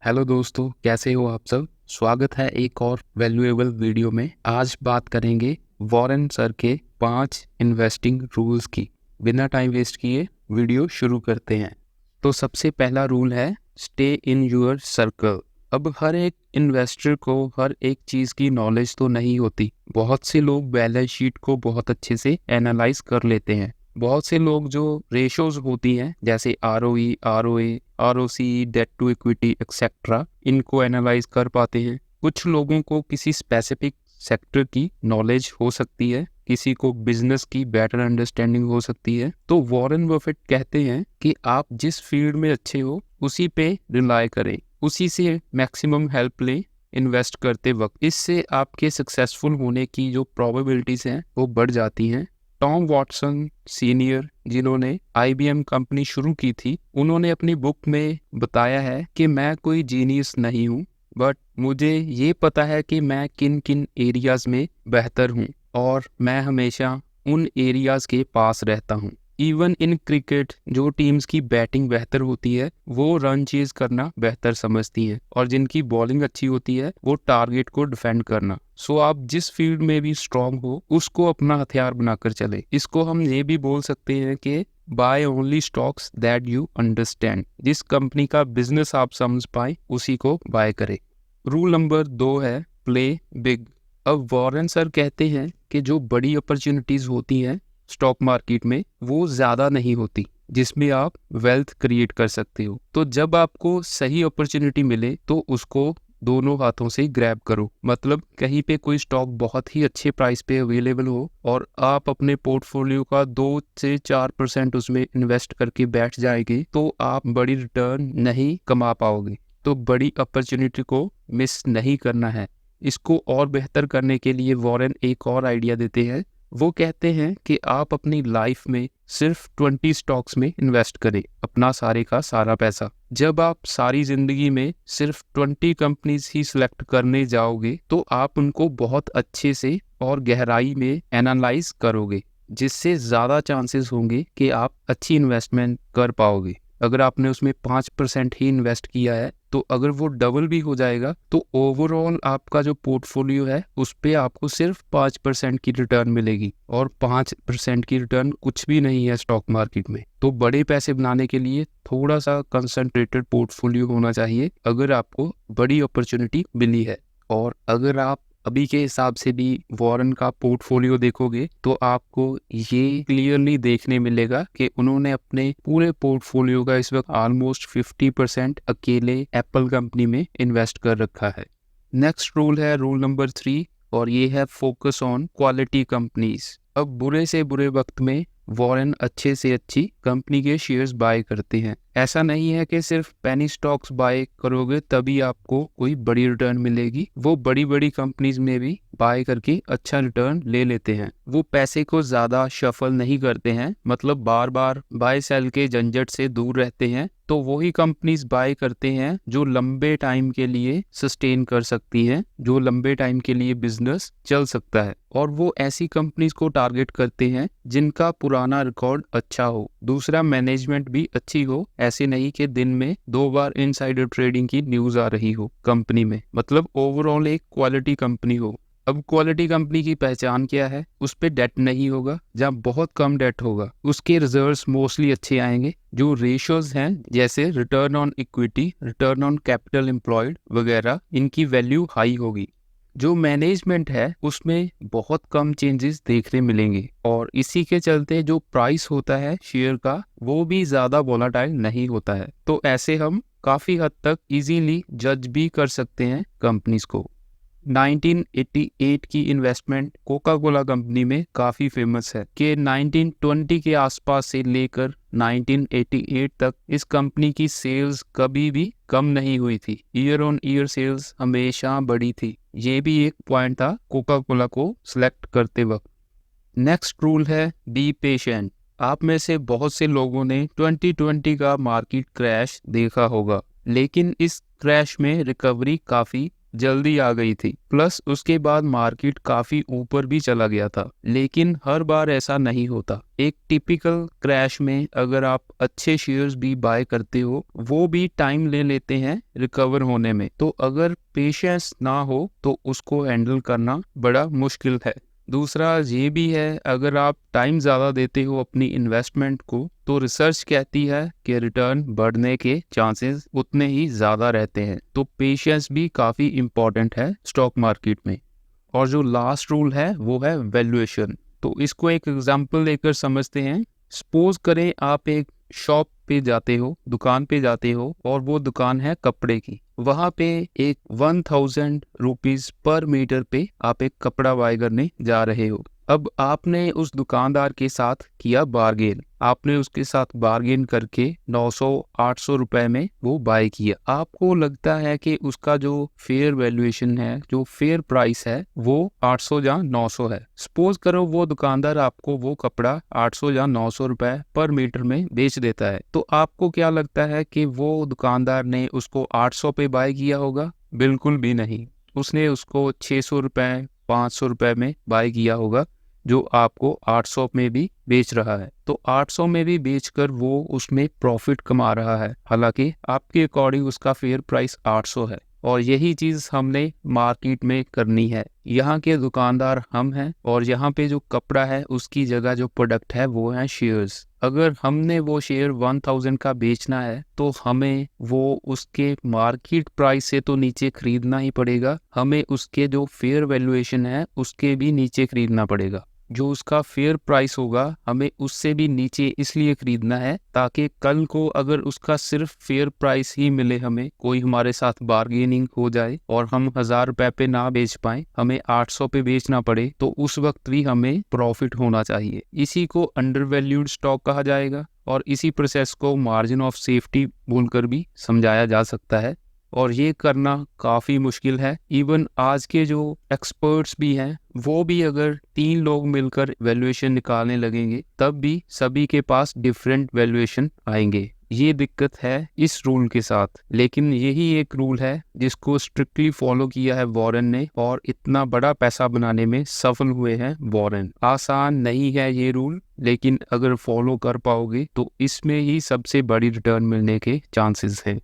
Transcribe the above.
Hello दोस्तों, कैसे हो आप सब। स्वागत है एक और वैल्यूएबल वीडियो में। आज बात करेंगे वॉरेन सर के 5 इन्वेस्टिंग रूल्स की। बिना टाइम वेस्ट किए वीडियो शुरू करते हैं। तो सबसे पहला रूल है स्टे इन यूर सर्कल। अब हर एक इन्वेस्टर को हर एक चीज़ की नॉलेज तो नहीं होती। बहुत से लोग बैलेंस शीट को बहुत अच्छे से एनालाइज कर लेते हैं। बहुत से लोग जो रेशोज होती हैं जैसे ROE, ROA, ROC, debt to equity etcetera, इनको एनालाइज कर पाते हैं। कुछ लोगों को किसी स्पेसिफिक सेक्टर की नॉलेज हो सकती है, किसी को बिजनेस की बेटर अंडरस्टैंडिंग हो सकती है। तो वॉरेन बफेट कहते हैं कि आप जिस फील्ड में अच्छे हो उसी पे रिलाय करें, उसी से मैक्सिमम हेल्प लें इन्वेस्ट करते वक्त। इससे आपके सक्सेसफुल होने की जो प्रोबेबिलिटीज हैं वो बढ़ जाती हैं। टॉम वॉटसन सीनियर, जिन्होंने IBM कंपनी शुरू की थी, उन्होंने अपनी बुक में बताया है कि मैं कोई जीनियस नहीं हूँ, बट मुझे ये पता है कि मैं किन किन एरियाज में बेहतर हूँ और मैं हमेशा उन एरियाज के पास रहता हूँ। इवन इन क्रिकेट जो टीम्स की बैटिंग बेहतर होती है वो रन चेज करना बेहतर समझती है, और जिनकी बॉलिंग अच्छी होती है वो टारगेट को डिफेंड करना। सो आप जिस फील्ड में भी स्ट्रांग हो उसको अपना हथियार बनाकर चले। इसको हम ये भी बोल सकते हैं कि buy only stocks that you understand. जिस कंपनी का बिजनेस आप समझ पाए उसी को बाय करें। रूल नंबर 2 है प्ले बिग। अब वॉरेन सर कहते हैं कि जो बड़ी अपॉर्चुनिटीज होती हैं स्टॉक मार्केट में वो ज्यादा नहीं होती जिसमें आप वेल्थ क्रिएट कर सकते हो। तो जब आपको सही अपॉर्चुनिटी मिले तो उसको दोनों हाथों से ग्रैब करो। मतलब कहीं पे कोई स्टॉक बहुत ही अच्छे प्राइस पे अवेलेबल हो और आप अपने पोर्टफोलियो का 2 से 4% उसमें इन्वेस्ट करके बैठ जाएंगे तो आप बड़ी रिटर्न नहीं कमा पाओगे। तो बड़ी अपॉर्चुनिटी को मिस नहीं करना है। इसको और बेहतर करने के लिए वॉरेन एक और आइडिया देते हैं। वो कहते हैं कि आप अपनी लाइफ में सिर्फ 20 स्टॉक्स में इन्वेस्ट करें अपना सारे का सारा पैसा। जब आप सारी जिंदगी में सिर्फ 20 कंपनीज ही सिलेक्ट करने जाओगे तो आप उनको बहुत अच्छे से और गहराई में एनालाइज करोगे, जिससे ज़्यादा चांसेस होंगे कि आप अच्छी इन्वेस्टमेंट कर पाओगे। अगर आपने उसमें 5% ही इन्वेस्ट किया है तो अगर वो डबल भी हो जाएगा तो ओवरऑल आपका जो पोर्टफोलियो है उस पे आपको सिर्फ 5% की रिटर्न मिलेगी, और 5% की रिटर्न कुछ भी नहीं है स्टॉक मार्केट में। तो बड़े पैसे बनाने के लिए थोड़ा सा कंसंट्रेटेड पोर्टफोलियो होना चाहिए अगर आपको बड़ी अपॉर्चुनिटी मिली है। और अगर आप अभी के हिसाब से भी वॉरेन का पोर्टफोलियो देखोगे तो आपको ये क्लियरली देखने मिलेगा कि उन्होंने अपने पूरे पोर्टफोलियो का इस वक्त ऑलमोस्ट 50% अकेले एप्पल कंपनी में इन्वेस्ट कर रखा है। नेक्स्ट रूल है रूल नंबर 3, और ये है फोकस ऑन क्वालिटी कंपनीज। अब बुरे से बुरे वक्त में वॉरेन अच्छे से अच्छी कंपनी के शेयर्स बाय करते हैं। ऐसा नहीं है कि सिर्फ पेनी स्टॉक्स बाय करोगे तभी आपको कोई बड़ी रिटर्न मिलेगी। वो बड़ी बड़ी कंपनीज में भी बाय करके अच्छा रिटर्न ले लेते हैं। वो पैसे को ज्यादा शफल नहीं करते हैं, मतलब बार बार बाय सेल के झंझट से दूर रहते हैं। तो वही कंपनीज बाय करते हैं जो लंबे टाइम के लिए सस्टेन कर सकती हैं, जो लंबे टाइम के लिए बिजनेस चल सकता है। और वो ऐसी कंपनीज को टारगेट करते हैं जिनका पुराना रिकॉर्ड अच्छा हो, दूसरा मैनेजमेंट भी अच्छी हो। ऐसे नहीं कि दिन में 2 बार इनसाइडर ट्रेडिंग की न्यूज आ रही हो कंपनी में। मतलब ओवरऑल एक क्वालिटी कंपनी हो। अब क्वालिटी कंपनी की पहचान क्या है? उस पे डेट नहीं होगा, जहाँ बहुत कम डेट होगा उसके रिजल्ट्स मोस्टली अच्छे आएंगे। जो रेशियोज हैं जैसे return on equity, return on capital employed वगैरह, इनकी वैल्यू हाई होगी। जो मैनेजमेंट है उसमें बहुत कम चेंजेस देखने मिलेंगे, और इसी के चलते जो प्राइस होता है शेयर का वो भी ज्यादा वोलाटाइल नहीं होता है। तो ऐसे हम काफी हद तक इजीली जज भी कर सकते हैं कंपनीज को। 1988 की इन्वेस्टमेंट कोका कोला कंपनी में काफ़ी फेमस है कि 1920 के आसपास से लेकर 1988 तक इस कंपनी की सेल्स कभी भी कम नहीं हुई थी। ईयर ऑन ईयर सेल्स हमेशा बढ़ी थी। ये भी एक पॉइंट था कोका कोला को सिलेक्ट करते वक्त। नेक्स्ट रूल है बी पेशेंट। आप में से बहुत से लोगों ने 2020 का मार्केट क्रैश देखा होगा, लेकिन इस क्रैश में रिकवरी काफ़ी जल्दी आ गई थी, प्लस उसके बाद मार्केट काफी ऊपर भी चला गया था। लेकिन हर बार ऐसा नहीं होता। एक टिपिकल क्रैश में अगर आप अच्छे शेयर्स भी बाय करते हो, वो भी टाइम ले लेते हैं रिकवर होने में। तो अगर पेशेंस ना हो तो उसको हैंडल करना बड़ा मुश्किल है। दूसरा ये भी है, अगर आप टाइम ज़्यादा देते हो अपनी इन्वेस्टमेंट को, तो रिसर्च कहती है कि रिटर्न बढ़ने के चांसेस उतने ही ज़्यादा रहते हैं। तो पेशेंस भी काफ़ी इम्पॉर्टेंट है स्टॉक मार्केट में। और जो लास्ट रूल है वो है वैल्यूएशन। तो इसको एक एग्जांपल लेकर समझते हैं। सपोज करें आप एक शॉप पे जाते हो, दुकान पे जाते हो, और वो दुकान है कपड़े की। वहां पे एक 1000 रुपीज पर मीटर पे आप एक कपड़ा बाय करने जा रहे हो। अब आपने उस दुकानदार के साथ किया बार्गेन। आपने उसके साथ बार्गेन करके 900-800 रुपए में वो बाय किया। आपको लगता है कि उसका जो फेयर वैल्यूएशन है, जो फेयर प्राइस है, वो 800 या 900 है। सपोज करो वो दुकानदार आपको वो कपड़ा 800 या 900 रुपए पर मीटर में बेच देता है। तो आपको क्या लगता है कि वो दुकानदार ने उसको 800 पे बाय किया होगा? बिल्कुल भी नहीं। उसने उसको 600 रुपए, 500 रुपए में बाय किया होगा, जो आपको 800 में भी बेच रहा है। तो 800 में भी बेचकर वो उसमें प्रॉफिट कमा रहा है, हालांकि आपके अकॉर्डिंग उसका फेयर प्राइस 800 है। और यही चीज हमने मार्केट में करनी है। यहाँ के दुकानदार हम हैं, और यहाँ पे जो कपड़ा है उसकी जगह जो प्रोडक्ट है वो है शेयर्स। अगर हमने वो शेयर 1000 का बेचना है तो हमें वो उसके मार्केट प्राइस से तो नीचे खरीदना ही पड़ेगा। हमें उसके जो फेयर वैल्यूएशन है उसके भी नीचे खरीदना पड़ेगा। जो उसका फेयर प्राइस होगा हमें उससे भी नीचे इसलिए खरीदना है ताकि कल को अगर उसका सिर्फ फेयर प्राइस ही मिले, हमें कोई हमारे साथ बार्गेनिंग हो जाए और हम 1000 रुपए पे ना बेच पाए, हमें 800 पे बेचना पड़े, तो उस वक्त भी हमें प्रॉफिट होना चाहिए। इसी को अंडर वैल्यूड स्टॉक कहा जाएगा, और इसी प्रोसेस को मार्जिन ऑफ सेफ्टी बोलकर भी समझाया जा सकता है। और ये करना काफ़ी मुश्किल है। इवन आज के जो एक्सपर्ट्स भी हैं, वो भी अगर 3 लोग मिलकर वैल्यूएशन निकालने लगेंगे तब भी सभी के पास डिफरेंट वैल्यूएशन आएंगे। ये दिक्कत है इस रूल के साथ। लेकिन यही एक रूल है जिसको स्ट्रिक्टली फॉलो किया है वॉरेन ने, और इतना बड़ा पैसा बनाने में सफल हुए हैं वॉरेन। आसान नहीं है ये रूल, लेकिन अगर फॉलो कर पाओगे तो इसमें ही सबसे बड़ी रिटर्न मिलने के चांसेस हैं।